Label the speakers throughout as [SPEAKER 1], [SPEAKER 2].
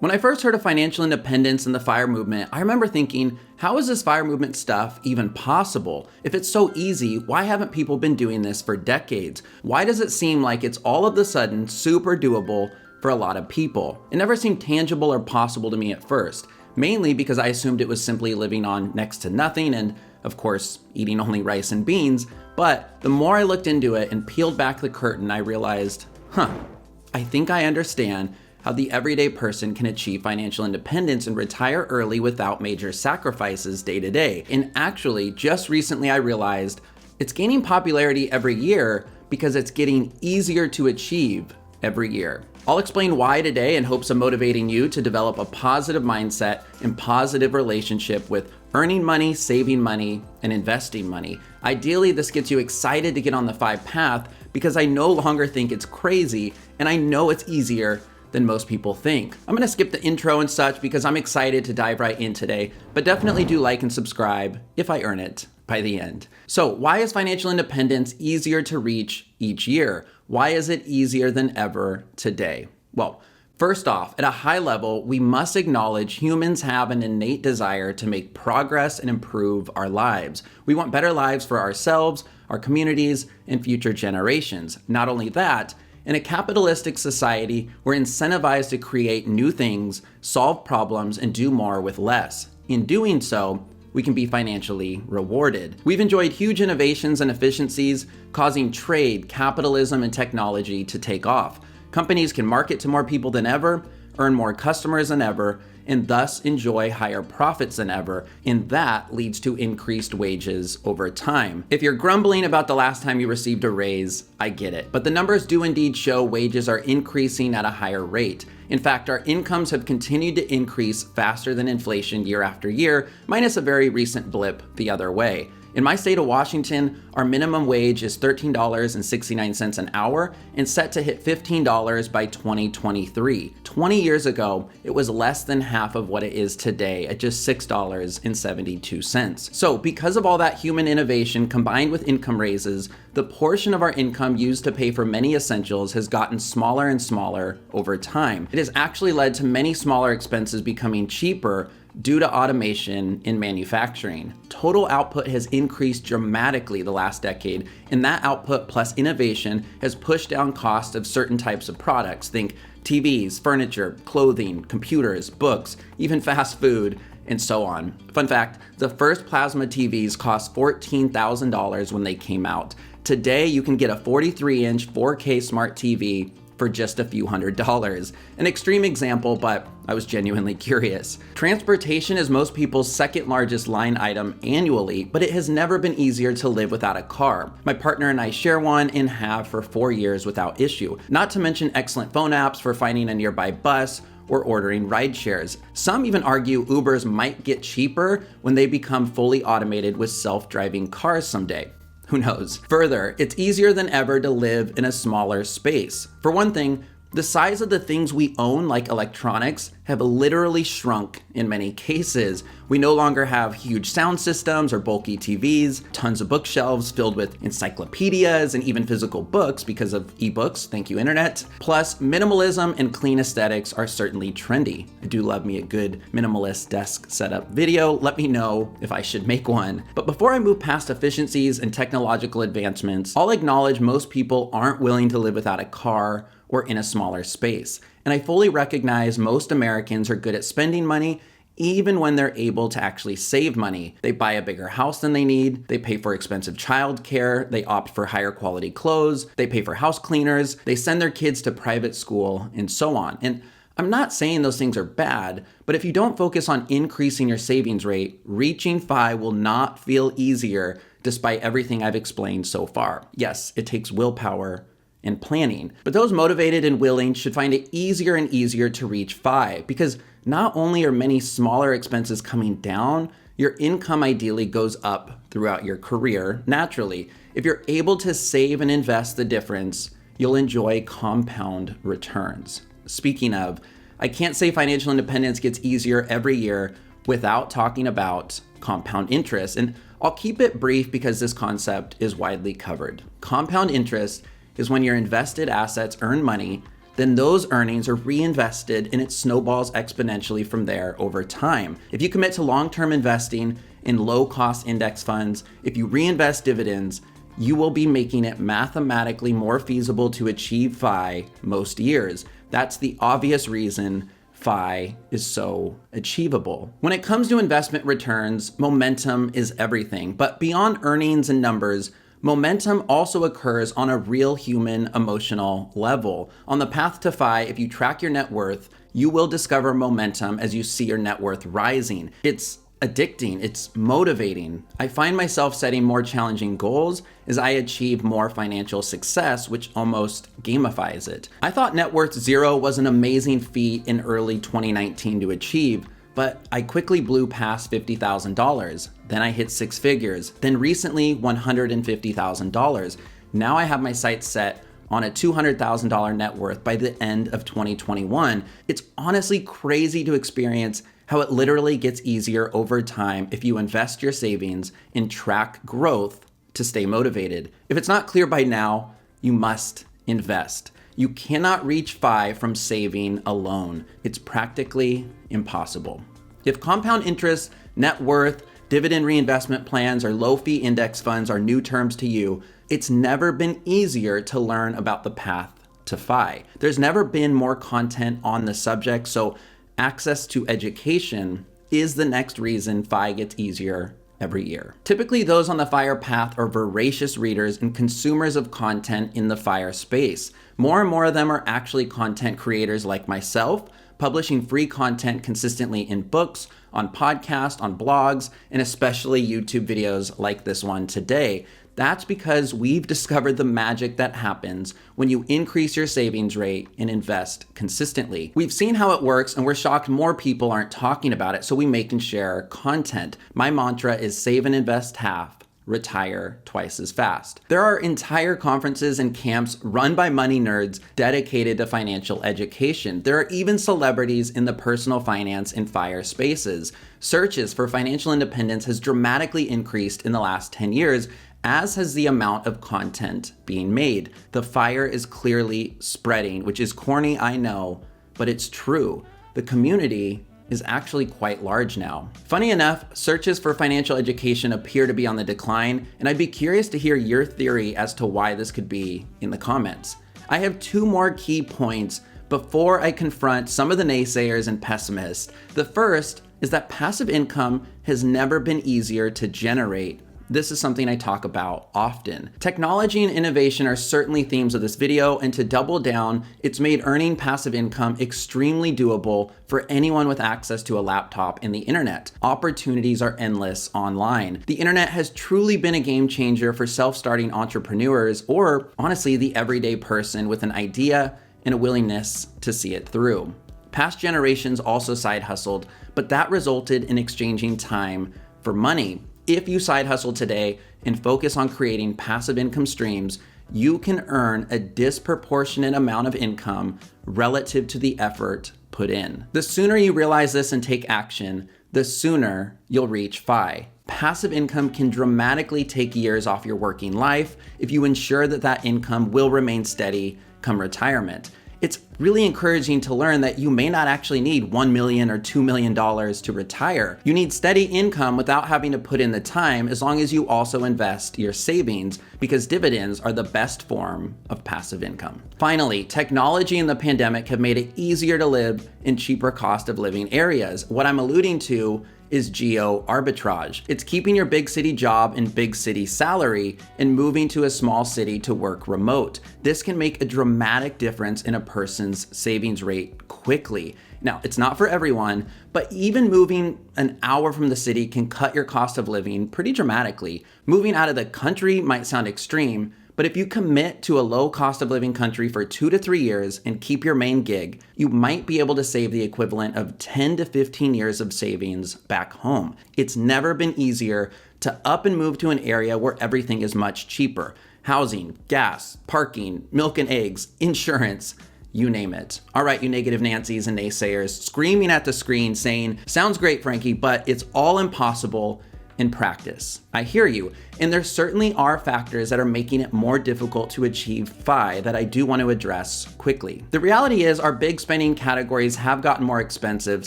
[SPEAKER 1] When I first heard of financial independence and the FIRE movement, I remember thinking, how is this FIRE movement stuff even possible? If it's so easy, why haven't people been doing this for decades? Why does it seem like it's all of a sudden super doable for a lot of people? It never seemed tangible or possible to me at first, mainly because I assumed it was simply living on next to nothing and, of course, eating only rice and beans. But the more I looked into it and peeled back the curtain, I realized, I think I understand how the everyday person can achieve financial independence and retire early without major sacrifices day to day. And actually, just recently I realized it's gaining popularity every year because it's getting easier to achieve every year. I'll explain why today in hopes of motivating you to develop a positive mindset and positive relationship with earning money, saving money, and investing money. Ideally, this gets you excited to get on the FI path because I no longer think it's crazy and I know it's easier than most people think. I'm gonna skip the intro and such because I'm excited to dive right in today, but definitely do like and subscribe if I earn it by the end. So why is financial independence easier to reach each year? Why is it easier than ever today? Well, first off, at a high level, we must acknowledge humans have an innate desire to make progress and improve our lives. We want better lives for ourselves, our communities, and future generations. Not only that, in a capitalistic society, we're incentivized to create new things, solve problems, and do more with less. In doing so, we can be financially rewarded. We've enjoyed huge innovations and efficiencies, causing trade, capitalism, and technology to take off. Companies can market to more people than ever, earn more customers than ever, and thus enjoy higher profits than ever, and that leads to increased wages over time. If you're grumbling about the last time you received a raise, I get it, but the numbers do indeed show wages are increasing at a higher rate. In fact, our incomes have continued to increase faster than inflation year after year, minus a very recent blip the other way. In my state of Washington, our minimum wage is $13.69 an hour and set to hit $15 by 2023. 20 years ago, it was less than half of what it is today at just $6.72. So because of all that human innovation combined with income raises, the portion of our income used to pay for many essentials has gotten smaller and smaller over time. It has actually led to many smaller expenses becoming cheaper due to automation in manufacturing. Total output has increased dramatically the last decade, and that output plus innovation has pushed down costs of certain types of products. Think TVs, furniture, clothing, computers, books, even fast food, and so on. Fun fact, the first plasma TVs cost $14,000 when they came out. Today, you can get a 43-inch 4K smart TV for just a few $100s. An extreme example, but I was genuinely curious. Transportation is most people's second largest line item annually, but it has never been easier to live without a car. My partner and I share one and have for 4 years without issue. Not to mention excellent phone apps for finding a nearby bus or ordering ride shares. Some even argue Ubers might get cheaper when they become fully automated with self-driving cars someday. Who knows? Further, it's easier than ever to live in a smaller space. For one thing, the size of the things we own, like electronics, have literally shrunk in many cases. We no longer have huge sound systems or bulky TVs, tons of bookshelves filled with encyclopedias and even physical books because of ebooks, thank you internet. Plus, minimalism and clean aesthetics are certainly trendy. I do love me a good minimalist desk setup video. Let me know if I should make one. But before I move past efficiencies and technological advancements, I'll acknowledge most people aren't willing to live without a car or in a smaller space. And I fully recognize most Americans are good at spending money even when they're able to actually save money. They buy a bigger house than they need, they pay for expensive childcare, they opt for higher quality clothes, they pay for house cleaners, they send their kids to private school, and so on. And I'm not saying those things are bad, but if you don't focus on increasing your savings rate, reaching FI will not feel easier despite everything I've explained so far. Yes, it takes willpower and planning. But those motivated and willing should find it easier and easier to reach FI because not only are many smaller expenses coming down, your income ideally goes up throughout your career naturally. If you're able to save and invest the difference, you'll enjoy compound returns. Speaking of, I can't say financial independence gets easier every year without talking about compound interest. And I'll keep it brief because this concept is widely covered. Compound interest is when your invested assets earn money then those earnings are reinvested and it snowballs exponentially from there over time. If you commit to long-term investing in low-cost index funds, if you reinvest dividends, you will be making it mathematically more feasible to achieve FI most years. That's the obvious reason FI is so achievable. When it comes to investment returns, momentum is everything. But beyond earnings and numbers, momentum also occurs on a real human emotional level. On the path to FI, if you track your net worth, you will discover momentum as you see your net worth rising. It's addicting, it's motivating. I find myself setting more challenging goals as I achieve more financial success, which almost gamifies it. I thought net worth zero was an amazing feat in early 2019 to achieve, but I quickly blew past $50,000. Then I hit six figures, then recently $150,000. Now I have my sights set on a $200,000 net worth by the end of 2021. It's honestly crazy to experience how it literally gets easier over time if you invest your savings and track growth to stay motivated. If it's not clear by now, you must invest. You cannot reach FI from saving alone. It's practically impossible. If compound interest, net worth, dividend reinvestment plans, or low-fee index funds are new terms to you, it's never been easier to learn about the path to FI. There's never been more content on the subject, so access to education is the next reason FI gets easier every year. Typically, those on the FIRE path are voracious readers and consumers of content in the FIRE space. More and more of them are actually content creators like myself, publishing free content consistently in books, on podcasts, on blogs, and especially YouTube videos like this one today. That's because we've discovered the magic that happens when you increase your savings rate and invest consistently. We've seen how it works and we're shocked more people aren't talking about it, so we make and share content. My mantra is save and invest half, retire twice as fast. There are entire conferences and camps run by money nerds dedicated to financial education. There are even celebrities in the personal finance and FIRE spaces. Searches for financial independence has dramatically increased in the last 10 years, as has the amount of content being made. The FIRE is clearly spreading, which is corny, I know, but it's true. The community is actually quite large now. Funny enough, searches for financial education appear to be on the decline, and I'd be curious to hear your theory as to why this could be in the comments. I have two more key points before I confront some of the naysayers and pessimists. The first is that passive income has never been easier to generate. This is something I talk about often. Technology and innovation are certainly themes of this video, and to double down, it's made earning passive income extremely doable for anyone with access to a laptop and the internet. Opportunities are endless online. The internet has truly been a game changer for self-starting entrepreneurs, or honestly, the everyday person with an idea and a willingness to see it through. Past generations also side hustled, but that resulted in exchanging time for money. If you side hustle today and focus on creating passive income streams, you can earn a disproportionate amount of income relative to the effort put in. The sooner you realize this and take action, the sooner you'll reach FI. Passive income can dramatically take years off your working life if you ensure that that income will remain steady come retirement. It's really encouraging to learn that you may not actually need $1 million or $2 million to retire. You need steady income without having to put in the time, as long as you also invest your savings, because dividends are the best form of passive income. Finally, technology and the pandemic have made it easier to live in cheaper cost of living areas. What I'm alluding to is Geoarbitrage. It's keeping your big city job and big city salary and moving to a small city to work remote. This can make a dramatic difference in a person's savings rate quickly. Now, it's not for everyone, but even moving an hour from the city can cut your cost of living pretty dramatically. Moving out of the country might sound extreme, but if you commit to a low cost of living country for 2 to 3 years and keep your main gig, you might be able to save the equivalent of 10 to 15 years of savings back home. It's never been easier to up and move to an area where everything is much cheaper. Housing, gas, parking, milk and eggs, insurance, you name it. All right, you negative Nancys and naysayers screaming at the screen saying, sounds great, Frankie, but it's all impossible in practice. I hear you, and there certainly are factors that are making it more difficult to achieve FI that I do want to address quickly. The reality is our big spending categories have gotten more expensive,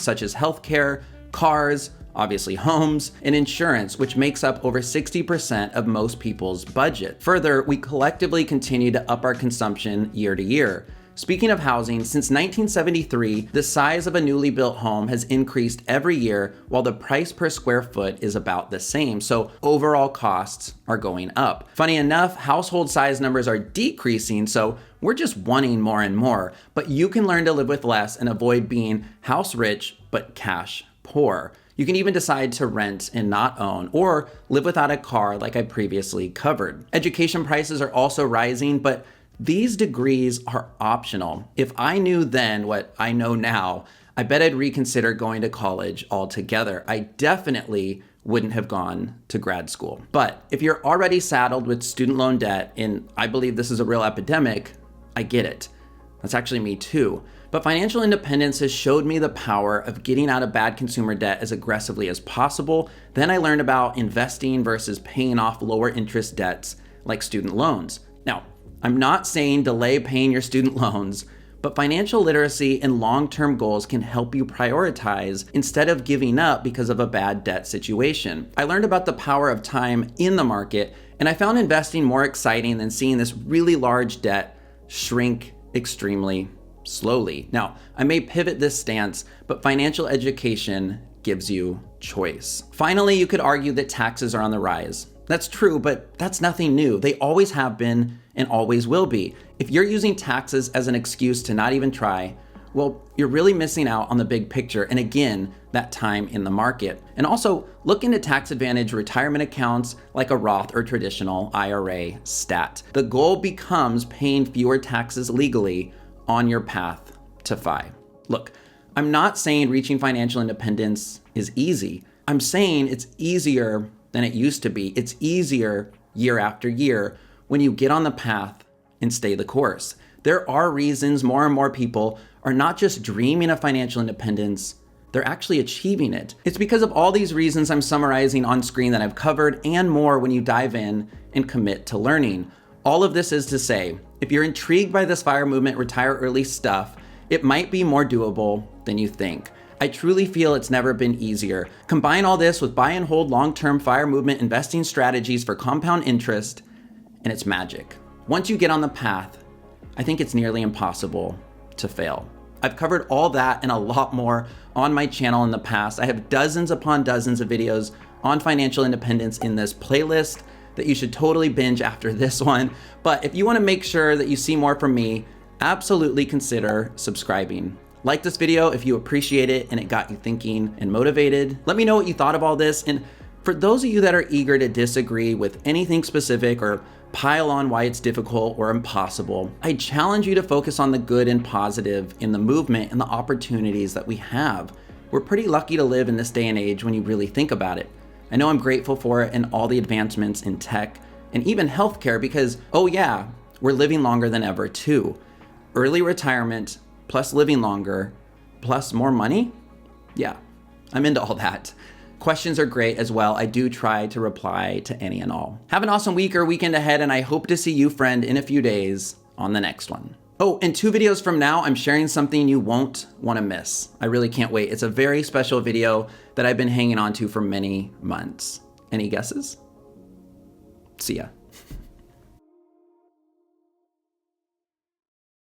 [SPEAKER 1] such as healthcare, cars, obviously homes, and insurance, which makes up over 60% of most people's budget. Further, we collectively continue to up our consumption year to year. Speaking of housing, since 1973, the size of a newly built home has increased every year while the price per square foot is about the same, so overall costs are going up. Funny enough, household size numbers are decreasing, so we're just wanting more and more, but you can learn to live with less and avoid being house rich but cash poor. You can even decide to rent and not own, or live without a car like I previously covered. Education prices are also rising, but these degrees are optional. If I knew then what I know now, I bet I'd reconsider going to college altogether. I definitely wouldn't have gone to grad school. But if you're already saddled with student loan debt, and I believe this is a real epidemic, I get it. That's actually me too. But financial independence has showed me the power of getting out of bad consumer debt as aggressively as possible. Then I learned about investing versus paying off lower interest debts like student loans. Now, I'm not saying delay paying your student loans, but financial literacy and long-term goals can help you prioritize instead of giving up because of a bad debt situation. I learned about the power of time in the market, and I found investing more exciting than seeing this really large debt shrink extremely slowly. Now, I may pivot this stance, but financial education gives you choice. Finally, you could argue that taxes are on the rise. That's true, but that's nothing new. They always have been and always will be. If you're using taxes as an excuse to not even try, well, you're really missing out on the big picture, and again, that time in the market. And also, look into tax advantage retirement accounts like a Roth or traditional IRA stat. The goal becomes paying fewer taxes legally on your path to FI. Look, I'm not saying reaching financial independence is easy. I'm saying it's easier than it used to be. It's easier year after year when you get on the path and stay the course. There are reasons more and more people are not just dreaming of financial independence, they're actually achieving it. It's because of all these reasons I'm summarizing on screen that I've covered and more when you dive in and commit to learning. All of this is to say, if you're intrigued by this FIRE movement retire early stuff, it might be more doable than you think. I truly feel it's never been easier. Combine all this with buy and hold long-term FIRE movement investing strategies for compound interest, and it's magic. Once you get on the path, I think it's nearly impossible to fail. I've covered all that and a lot more on my channel in the past. I have dozens upon dozens of videos on financial independence in this playlist that you should totally binge after this one. But if you want to make sure that you see more from me, absolutely consider subscribing. Like this video if you appreciate it and it got you thinking and motivated. Let me know what you thought of all this. And for those of you that are eager to disagree with anything specific or pile on why it's difficult or impossible, I challenge you to focus on the good and positive in the movement and the opportunities that we have. We're pretty lucky to live in this day and age when you really think about it. I know I'm grateful for it and all the advancements in tech and even healthcare because, oh yeah, we're living longer than ever too. Early retirement plus living longer plus more money? Yeah, I'm into all that. Questions are great as well. I do try to reply to any and all. Have an awesome week or weekend ahead, and I hope to see you, friend, in a few days on the next one. Oh, and 2 videos from now, I'm sharing something you won't want to miss. I really can't wait. It's a very special video that I've been hanging on to for many months. Any guesses? See ya.